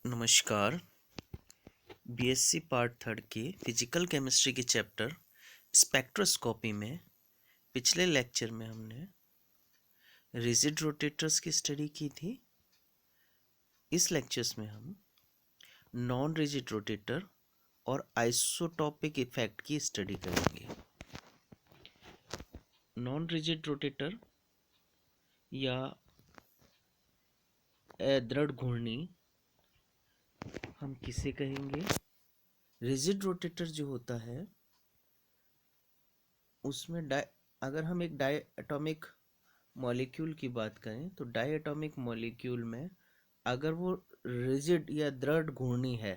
नमस्कार। BSc part third के physical chemistry के चैप्टर स्पेक्ट्रोस्कोपी में पिछले लेक्चर में हमने रिजिड रोटेटर्स की स्टडी की थी। इस लेक्चर्स में हम नॉन रिजिड रोटेटर और आइसोटॉपिक इफेक्ट की स्टडी करेंगे। नॉन रिजिड रोटेटर या दृढ़ घूर्णी हम किसे कहेंगे? रिजिड रोटेटर जो होता है उसमें अगर हम एक डाई एटॉमिक मॉलिक्यूल की बात करें तो डाई एटॉमिक मॉलिक्यूल में अगर वो रिजिड या दृढ़ घूर्णी है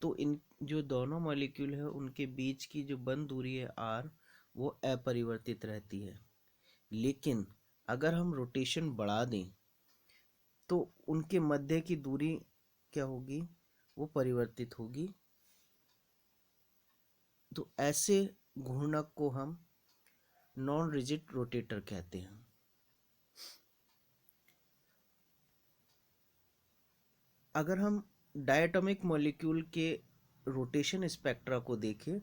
तो इन जो दोनों मॉलिक्यूल है उनके बीच की जो बंद दूरी है आर वो अपरिवर्तित रहती है। लेकिन अगर हम रोटेशन बढ़ा दें तो उनके मध्य की दूरी क्या होगी? वो परिवर्तित होगी। तो ऐसे घूर्णक को हम नॉन रिजिड रोटेटर कहते हैं। अगर हम डायटोमिक मॉलिक्यूल के रोटेशन स्पेक्ट्रा को देखें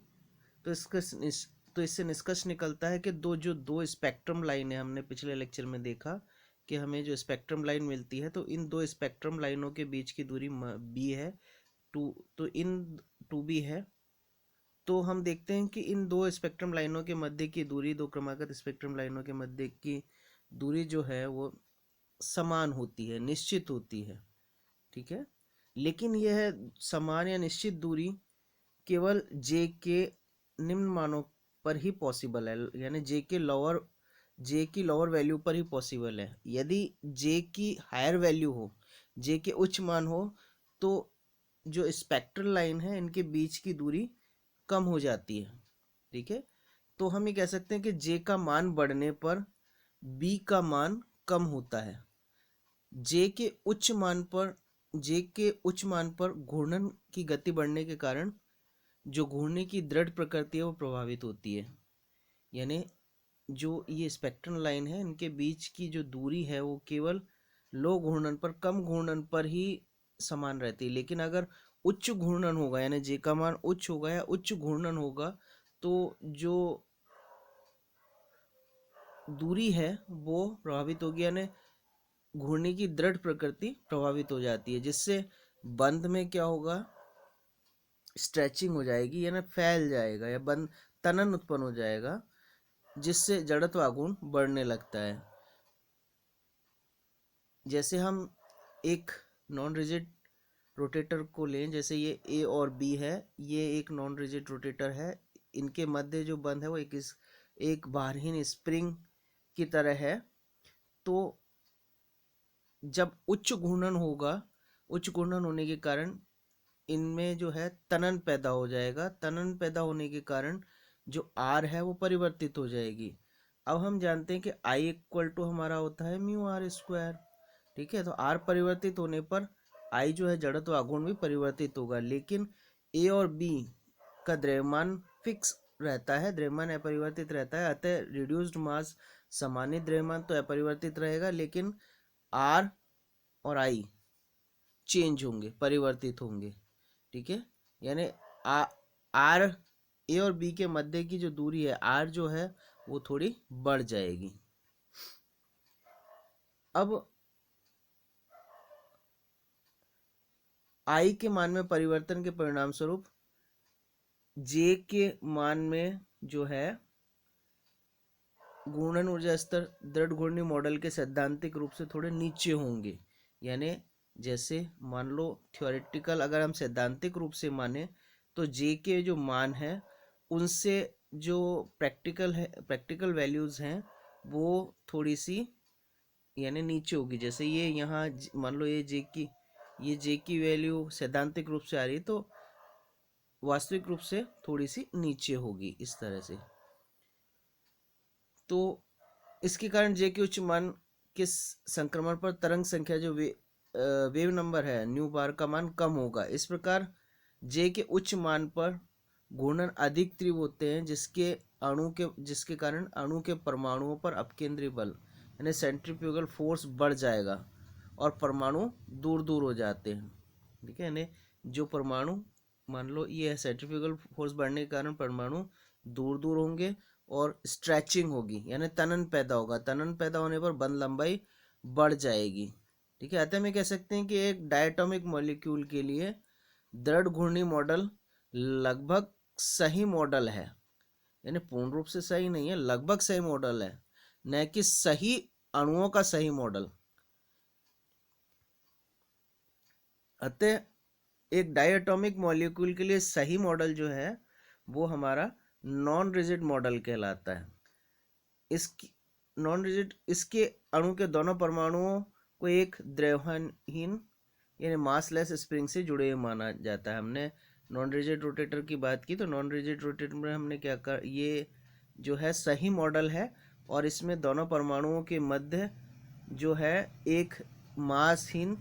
तो इससे निष्कर्ष निकलता है कि दो स्पेक्ट्रम लाइन है। हमने पिछले लेक्चर में देखा कि हमें जो स्पेक्ट्रम लाइन मिलती है तो इन दो स्पेक्ट्रम लाइनों के बीच की दूरी बी है, तो इन 2b है। तो हम देखते हैं कि इन दो स्पेक्ट्रम लाइनों के मध्य की दूरी, दो क्रमागत स्पेक्ट्रम लाइनों के मध्य की दूरी जो है वो समान होती है, निश्चित होती है। ठीक है, लेकिन यह समान या निश्चित दूरी केवल जे के निम्न मानों पर ही पॉसिबल है, यानी जे की लोअर वैल्यू पर ही पॉसिबल है। यदि जे की हायर वैल्यू हो, जे के उच्च मान हो, तो जो स्पेक्ट्रल लाइन है इनके बीच की दूरी कम हो जाती है। ठीक है, तो हम ये कह सकते हैं कि जे का मान बढ़ने पर बी का मान कम होता है। जे के उच्च मान पर घूर्णन की गति बढ़ने के कारण जो घूर्णन की दृढ़ प्रकृति है वो प्रभावित होती है। यानी जो ये स्पेक्ट्रल लाइन है इनके बीच की जो दूरी है वो केवल लो घूर्णन पर, कम घूर्णन पर ही समान रहती है। लेकिन अगर उच्च घूर्णन होगा, यानी जे का मान उच्च होगा या उच्च घूर्णन होगा, तो जो दूरी है वो प्रभावित होगी, यानी घूर्णी की दृढ़ प्रकृति प्रभावित हो जाती है, जिससे बंध में क्या होगा? स्ट्रेचिंग हो जाएगी, यानी फैल जाएगा या बंध तनन उत्पन्न हो जाएगा, जिससे जड़त्व आघूर्ण बढ़ने लगता है। जैसे हम एक नॉन रिजिड रोटेटर को लें, जैसे ये ए और बी है, ये एक नॉन रिजिड रोटेटर है। इनके मध्य जो बंध है वो एक बारहीन स्प्रिंग की तरह है। तो जब उच्च घूर्णन होगा, उच्च घूर्णन होने के कारण इनमें जो है तनन पैदा हो जाएगा। तनन पैदा होने के कारण जो आर है वो परिवर्तित हो जाएगी। अब हम जानते हैं कि आई इक्वल टू हमारा होता है म्यू आर स्क्वायर। ठीक है, तो आर परिवर्तित होने पर आई जो है जड़त्व आघूर्ण भी परिवर्तित होगा। लेकिन ए और बी का द्रव्यमान फिक्स रहता है, द्रव्यमान अपरिवर्तित रहता है। अतः रिड्यूस्ड मास सामान्य द्रव्यमान तो अपरिवर्तित रहेगा, लेकिन आर और आई चेंज होंगे, परिवर्तित होंगे। ठीक है, यानी आर ए और बी के मध्य की जो दूरी है आर जो है वो थोड़ी बढ़ जाएगी। अब आई के मान में परिवर्तन के परिणाम स्वरूप जे के मान में जो है घूर्णन ऊर्जा स्तर दृढ़ घूर्णी मॉडल के सैद्धांतिक रूप से थोड़े नीचे होंगे। यानी जैसे मान लो थ्योरेटिकल, अगर हम सैद्धांतिक रूप से माने तो जे के जो मान है उनसे जो प्रैक्टिकल वैल्यूज हैं वो थोड़ी सी यानी नीचे होगी। जैसे ये यहाँ मान लो ये जे की वैल्यू सैद्धांतिक रूप से आ रही है तो वास्तविक रूप से थोड़ी सी नीचे होगी इस तरह से। तो इसके कारण जे के उच्च मान के संक्रमण पर तरंग संख्या जो वेव नंबर है न्यू बार का मान कम होगा। इस प्रकार जे के उच्च मान पर घूर्णन अधिक तीव्र होते हैं, जिसके कारण अणु के परमाणुओं पर अपकेंद्री बल यानी सेंट्रीफ्यूगल फोर्स बढ़ जाएगा और परमाणु दूर दूर हो जाते हैं। ठीक है, यानी जो परमाणु, मान लो ये सेंट्रीफ्यूगल फोर्स बढ़ने के कारण परमाणु दूर दूर होंगे और स्ट्रेचिंग होगी, यानी तनन पैदा होगा। तनन पैदा होने पर बंध लंबाई बढ़ जाएगी। ठीक है, अतः में कह सकते हैं कि एक डायटोमिक मॉलिक्यूल के लिए दृढ़ घूर्णी मॉडल लगभग सही मॉडल है, यानी पूर्ण रूप से सही नहीं है, लगभग सही मॉडल है, न कि सही अणुओं का सही मॉडल। अतः एक डायटोमिक मॉलिक्यूल के लिए सही मॉडल जो है वो हमारा नॉन रिजिड मॉडल कहलाता है। इसकी नॉन रिजिड, इसके अणु के दोनों परमाणुओं को एक द्रव्यहीन यानी मासलेस स्प्रिंग से जुड़े हुए माना जाता है। हमने नॉन रिजिड रोटेटर की बात की, तो नॉन रिजिड रोटेटर में हमने क्या कर, ये जो है सही मॉडल है और इसमें दोनों परमाणुओं के मध्य जो है एक मासहीन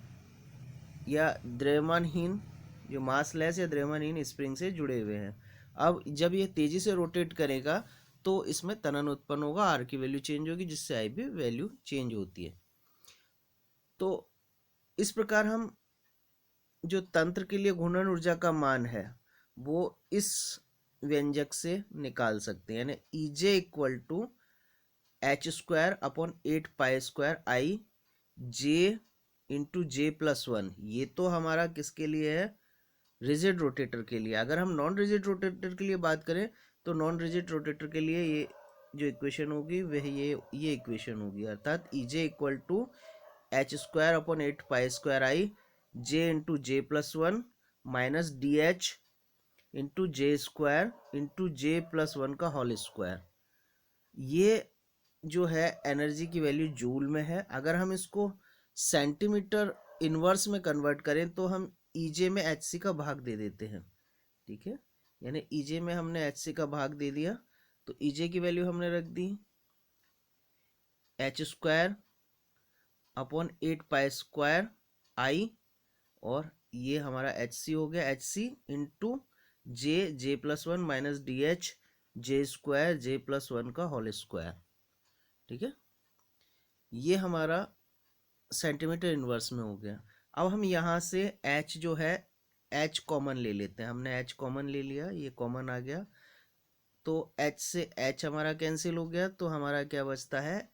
या द्रव्यमानहीन, जो मासलेस या द्रव्यमानहीन स्प्रिंग से जुड़े हुए हैं। अब जब ये तेजी से रोटेट करेगा तो इसमें तनन उत्पन्न होगा, आर की वैल्यू चेंज होगी, जिससे आई भी वैल्यू चेंज होती है। तो इस प्रकार हम जो तंत्र के लिए घूर्णन ऊर्जा का मान है वो इस व्यंजक से निकाल सकते हैं, यानी EJ equal to h²/8π² j into J+1। ये तो हमारा किसके लिए है, रिजिड रोटेटर के लिए। अगर हम नॉन रिजिड रोटेटर के लिए बात करें तो नॉन रिजिड रोटेटर के लिए ये जो इक्वेशन होगी वह ये इक्वेशन होगी, अर्थात EJ equal to h²/8π² j into J+1 minus DH into J² into J+1 का होल स्क्वायर। ये जो है एनर्जी की वैल्यू जूल में है। अगर हम इसको सेंटीमीटर इनवर्स में कन्वर्ट करें तो हम EJ में HC का भाग दे देते हैं। ठीक है, यानी EJ में हमने HC का भाग दे दिया, तो EJ की वैल्यू हमने रख दी h²/8π² और ये हमारा HC हो गया, HC into J+1 minus DH J² J+1 का होल स्क्वायर। ठीक है, ये हमारा सेंटीमीटर इनवर्स में हो गया। अब हम यहाँ से H जो है H कॉमन ले लेते हैं। हमने H कॉमन ले लिया, ये कॉमन आ गया, तो H से H हमारा कैंसिल हो गया, तो हमारा क्या बचता है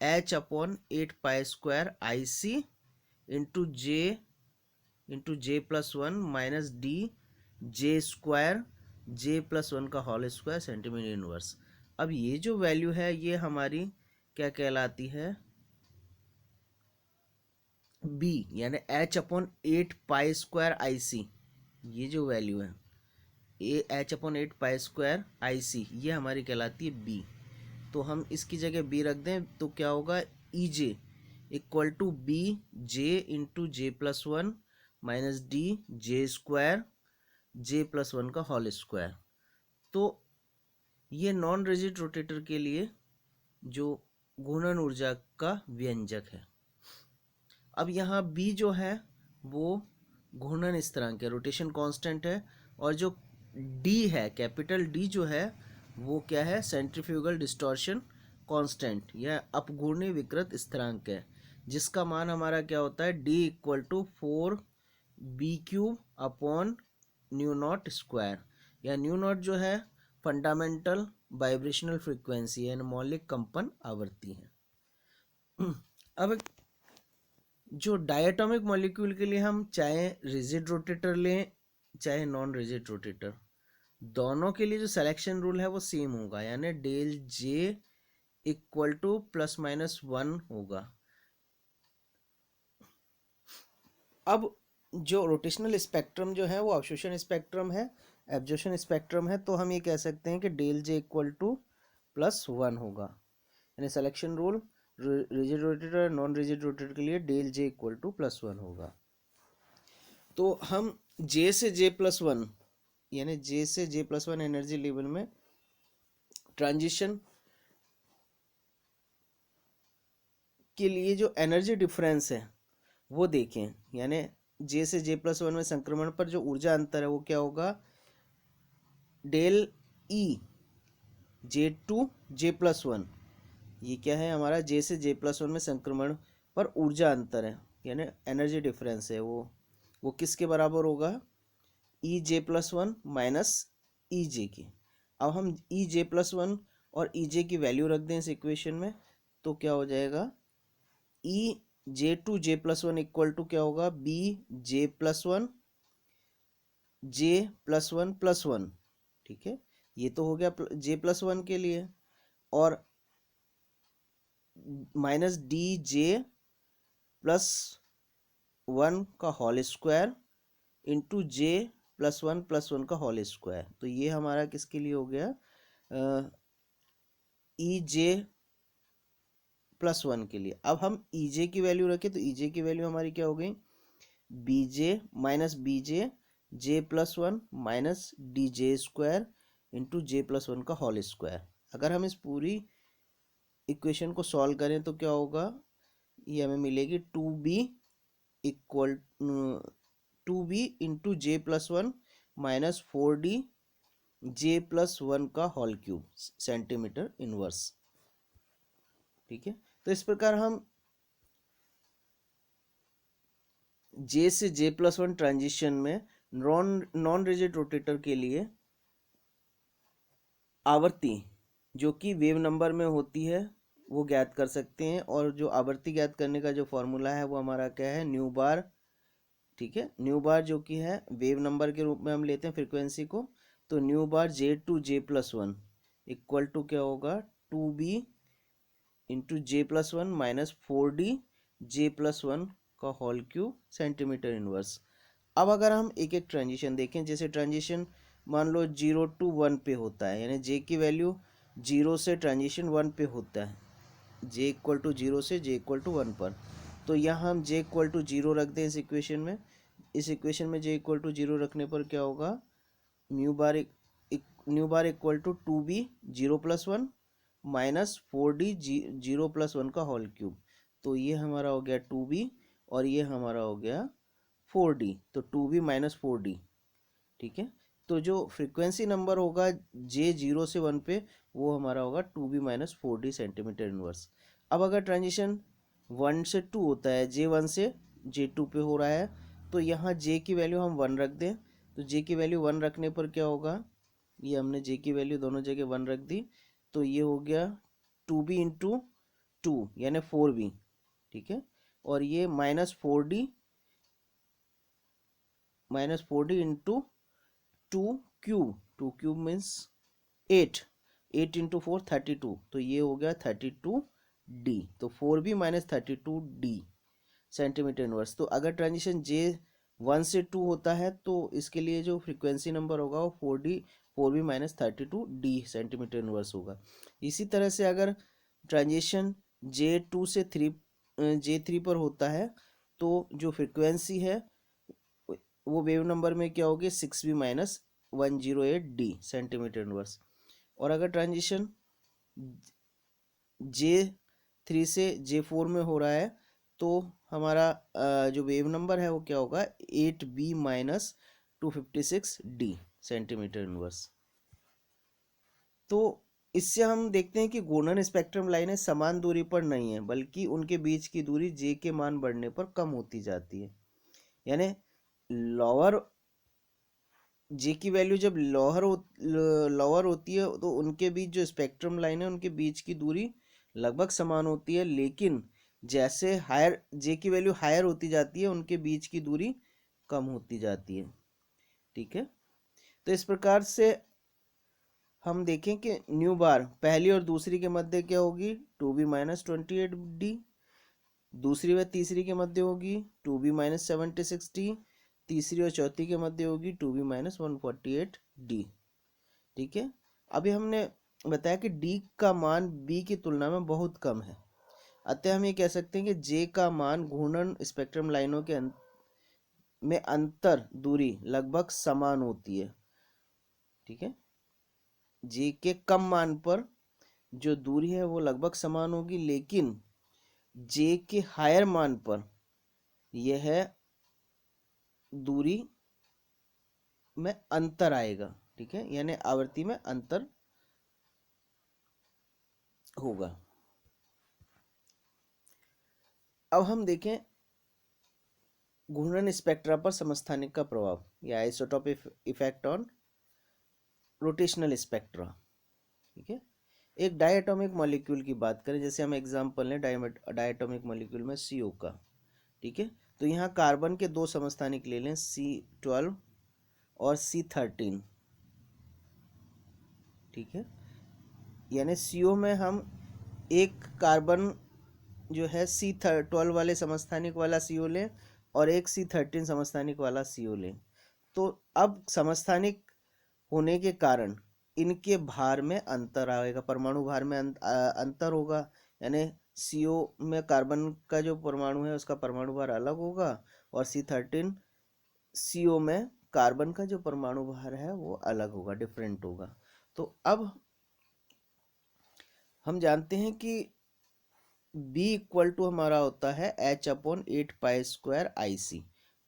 h/8π² IC into J+1 minus D J² J+1 का होल स्क्वायर सेंटीमीटर इनवर्स। अब ये जो वैल्यू है ये हमारी क्या कहलाती है, B, यानी h/8π² IC। ये जो वैल्यू है h/8π² IC ये हमारी कहलाती है B। तो हम इसकी जगह B रख दें तो क्या होगा, EJ equal to B J into J+1 minus D J² J+1 का होल स्क्वायर। तो ये नॉन रिजिड रोटेटर के लिए जो घूर्णन ऊर्जा का व्यंजक है। अब यहाँ B जो है वो घूर्णन स्थिरांक है, रोटेशन कांस्टेंट है, और जो D है, कैपिटल D जो है वो क्या है, सेंट्रीफ्यूगल डिस्टॉर्शन कांस्टेंट या अपघूर्णी विकृत स्थिरांक है, जिसका मान हमारा क्या होता है D इक्वल टू 4b³/μ0², या μ0 जो है फंडामेंटल वाइब्रेशनल फ्रीक्वेंसी है, मौलिक कंपन आवृत्ति है। अब जो डायटोमिक मॉलिक्यूल के लिए हम चाहे रिजिड रोटेटर लें चाहे नॉन रिजिड रोटेटर, दोनों के लिए जो सिलेक्शन रूल है वो सेम होगा, यानी डेल J इक्वल टू +-1 होगा। अब जो रोटेशनल स्पेक्ट्रम जो है वो अवशोषण स्पेक्ट्रम है, एब्जॉर्प्शन स्पेक्ट्रम है, तो हम ये कह सकते हैं कि डेल J इक्वल टू +1 होगा, यानी selection rule rigid rotator non rigid rotator के लिए डेल J इक्वल टू +1 होगा। तो हम J से J+1 यानी J से J+1 एनर्जी लेवल में ट्रांजिशन के लिए जो एनर्जी डिफरेंस है वो देखें, यानी J से J+1 में संक्रमण पर जो ऊर्जा अंतर है वो क्या होगा, डेल E J2 J+1। ये क्या है हमारा J से J+1 में संक्रमण पर ऊर्जा अंतर है, यानी एनर्जी डिफरेंस है वो वो किसके बराबर होगा, ई जे प्लस वन माइनस ई जे की। अब हम ई जे प्लस वन और ई जे की वैल्यू रख दें इस इक्वेशन में, तो क्या हो जाएगा, E J to J plus one equal to क्या होगा, B J plus one J plus one. ठीक है, ये तो हो गया जे प्लस वन के लिए, और minus D J plus one का whole square into J plus one का होल स्क्वायर। तो ये हमारा किसके लिए हो गया, ई जे प्लस वन के लिए। अब हम ई जे की वैल्यू रखें, तो ई जे की वैल्यू हमारी क्या हो गई, B J minus B J plus one minus D J square into J plus one का होल स्क्वायर। अगर हम इस पूरी इक्वेशन को सॉल्व करें तो क्या होगा, ये हमें मिलेगी two B equal to B into J plus one minus four D J plus one का होल क्यूब सेंटीमीटर इनवर्स। ठीक है, तो इस प्रकार हम जे से जे प्लस वन ट्रांजिशन में नॉन रिजिड रोटेटर के लिए आवर्ती जो कि वेव नंबर में होती है वो ज्ञात कर सकते हैं। और जो आवर्ती ज्ञात करने का जो फॉर्मूला है वो हमारा क्या है, न्यू बार। ठीक है, न्यू बार जो कि है वेव नंबर के रूप में हम लेते हैं फ्रीक्वेंसी को, तो nu bar J to J plus one equal to क्या होगा, two B into J plus one minus four D J plus one का होल क्यूब सेंटीमीटर इनवर्स। अब अगर हम एक एक ट्रांजिशन देखें, जैसे ट्रांजिशन मान लो जीरो टू वन पे होता है, यानी जे की वैल्यू जीरो से ट्रांजिशन वन पे होता है, जे इक्वल टू जीरो से जे इक्वल टू वन पर। तो यहाँ हम जे इक्वल टू जीरो रख दें इस इक्वेशन में। इस इक्वेशन में जे इक्वल टू जीरो रखने पर क्या होगा, nu bar equal to two B zero plus one minus four D zero plus one का होल क्यूब। तो ये हमारा हो गया टू बी और ये हमारा हो गया फोर डी, तो two B minus four D. ठीक है, तो जो फ्रीक्वेंसी नंबर होगा जे जीरो से वन पे वो हमारा होगा two B minus four D centimetre inverse. अब अगर ट्रांजिशन वन से टू होता है, जे वन से जे टू पे हो रहा है, तो यहाँ जे की वैल्यू हम वन रख दें। तो जे की वैल्यू वन रखने पर क्या होगा, ये हमने जे की वैल्यू दोनों जगह वन रख दी, तो ये हो गया टू बी इंटू टू यानी फोर बी। ठीक है, और ये minus four D into two cube means eight, eight into four 32, तो ये हो गया 32 डी। तो four B minus 32 D centimetre inverse. तो अगर ट्रांजिशन जे वन से टू होता है तो इसके लिए जो फ्रीक्वेंसी नंबर होगा वो four B minus 32 D centimetre inverse होगा। इसी तरह से अगर ट्रांजिशन जे टू से जे थ्री पर होता है तो जो फ्रीक्वेंसी है वो वेव नंबर में क्या होगी, six B minus 108 D centimetre inverse. और अगर ट्रांजिशन जे थ्री से जे फोर में हो रहा है तो हमारा जो वेव नंबर है वो क्या होगा, 8 B minus 256 D centimetre inverse. तो इससे हम देखते हैं कि घूर्णन स्पेक्ट्रम लाइनें समान दूरी पर नहीं है, बल्कि उनके बीच की दूरी जे के मान बढ़ने पर कम होती जाती है। यानी लोअर जे की वैल्यू जब लोअर होती है तो उनके बीच जो स्पेक्ट्रम लाइन है उनके बीच की दूरी लगभग समान होती है, लेकिन जैसे हायर जे की वैल्यू हायर होती जाती है उनके बीच की दूरी कम होती जाती है। ठीक है, तो इस प्रकार से हम देखें कि न्यू बार पहली और दूसरी के मध्य क्या होगी, टू बी माइनस 28 डी, दूसरी व तीसरी के मध्य होगी टू बी माइनस 76 डी, तीसरी और चौथी के मध्य होगी टू बी माइनस 148 डी। ठीक है, अभी हमने बताया कि डी का मान बी की तुलना में बहुत कम है, अतः हम ये कह सकते हैं कि जे का मान घूर्णन स्पेक्ट्रम लाइनों के में अंतर दूरी लगभग समान होती है। ठीक है, जे के कम मान पर जो दूरी है वो लगभग समान होगी, लेकिन जे के हायर मान पर यह दूरी में अंतर आएगा। ठीक है, यानी आवृत्ति में अंतर होगा। अब हम देखें घूर्णन स्पेक्ट्रा पर समस्थानिक का प्रभाव या isotopic effect on rotational spectra. ठीक है, एक डायटोमिक मॉलिक्यूल की बात करें, जैसे हम एग्जांपल लें डायटोमिक मॉलिक्यूल में CO का। ठीक है, तो यहाँ कार्बन के दो समस्थानिक ले लें, C12 और C13। ठीक है, यानी CO में हम एक कार्बन जो है C12 वाले समस्थानिक वाला CO लें और एक C13 समस्थानिक वाला CO लें, तो अब समस्थानिक होने के कारण इनके भार में अंतर आएगा, परमाणु भार में अंतर होगा। यानी CO में कार्बन का जो परमाणु है उसका परमाणु भार अलग होगा और C13 CO में कार्बन का जो परमाणु भार है वो अलग होगा, डिफरेंट होगा। तो अब हम जानते हैं कि B इक्वल टू हमारा होता है H/8π²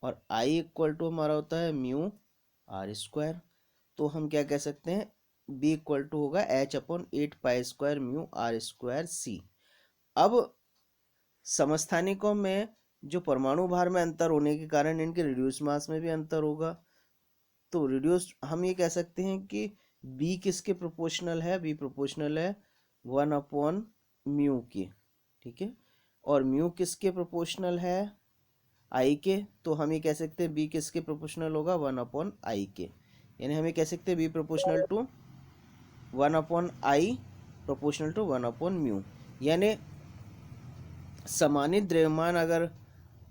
और I इक्वल टू हमारा होता है μr²। तो हम क्या कह सकते हैं, B इक्वल टू होगा H/8π² अब समस्थानिकों में जो परमाणु भार में अंतर होने के कारण इनके रिड्यूस मास में भी अंतर होगा। तो रिड्यूस हम ये कह सकते हैं कि B किसके प्रोपोर्शनल है, B प्रोपोर्शनल है 1/μ के। ठीक है, और म्यू किसके प्रोपोर्शनल है, I के। तो हम ये कह सकते हैं B किसके प्रोपोर्शनल होगा 1/I के। यानी हम ये कह सकते हैं B proportional to 1/I proportional to 1/μ। यानी समानित द्रव्यमान अगर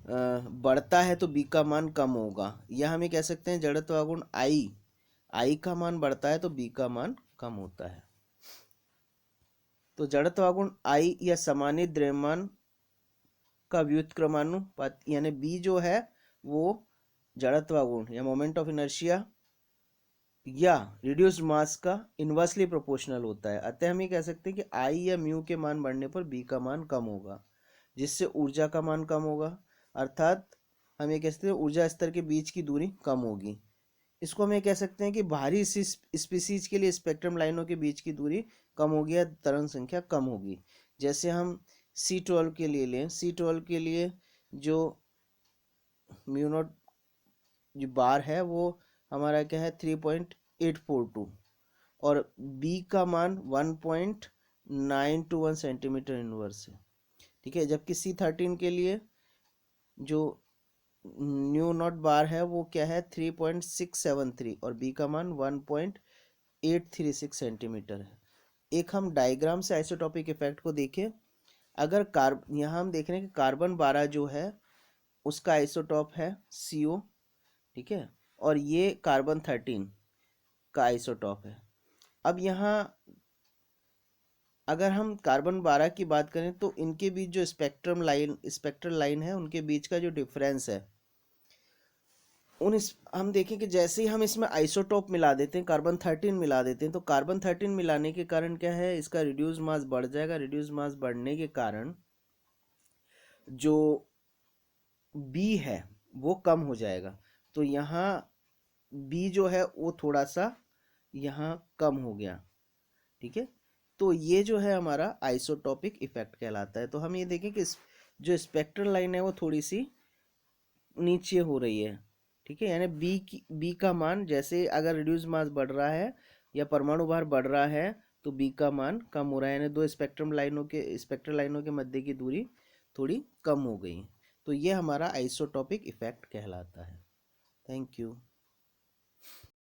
बढ़ता है तो B का मान कम होगा, या हम ये कह सकते हैं जड़त्व आघूर्ण I का मान बढ़ता है तो B का मान कम होता है। तो जड़त्व आघूर्ण I या समानित द्रव्यमान का व्युत्क्रमानुपात यानी B जो है वो जड़त्व आघूर्ण या मोमेंट ऑफ इनर्शिया या रिड्यूस्ड मास का इनवर्सली प्रोपोर्शनल होता है। अतः हम ये कह सकते हैं कि I या म्यू के मान बढ़ने पर B का मान कम होगा, जिससे ऊर्जा का मान कम होगा। अर्थात हम ये कह सकते हैं ऊर्जा स्तर के बीच की दूरी कम होगी। इसको हम ये कह सकते हैं कि भारी स्पीसीज के लिए स्पेक्ट्रम लाइनों के बीच की दूरी कम होगी या तरंग संख्या कम होगी। जैसे हम C12 के लिए लें, C12 के लिए जो म्यू नॉट जो बार है वो हमारा क्या है 3.842 और B का मान 1.921 सेंटीमीटर इनवर्स है। ठीक है, जबकि C13 के लिए जो न्यू नॉट बार है वो क्या है 3.673 और B का मान 1.836 सेंटीमीटर है। एक हम डायग्राम से आइसोटॉपिक इफेक्ट को देखें। अगर यहाँ हम देख रहे हैं कि कार्बन 12 जो है उसका आइसोटॉप है CO। ठीक है, और ये कार्बन 13 का आइसोटॉप है। अब यहाँ अगर हम कार्बन 12 की बात करें तो इनके बीच जो स्पेक्ट्रल लाइन है उनके बीच का जो डिफरेंस है हम देखें कि जैसे ही हम इसमें आइसोटोप मिला देते हैं, कार्बन 13 मिला देते हैं, तो कार्बन 13 मिलाने के कारण क्या है, इसका रिड्यूस मास बढ़ जाएगा। रिड्यूस मास बढ़ने के कारण जो B है वो कम हो जाएगा। तो यहाँ B जो है वो थोड़ा सा यहाँ कम हो गया। ठीक है, तो ये जो है हमारा आइसोटोपिक इफेक्ट कहलाता है। तो हम ये देखें कि जो स्पेक्ट्रल लाइन है वो थोड़ी सी नीचे हो रही है। ठीक है, यानी B का मान जैसे अगर रिड्यूस मास बढ़ रहा है या परमाणु भार बढ़ रहा है तो B का मान कम हो रहा है, यानी दो स्पेक्ट्रल लाइनों के मध्य की दूरी थोड़ी कम हो गई। तो ये हमारा आइसोटोपिक इफेक्ट कहलाता है। Thank you.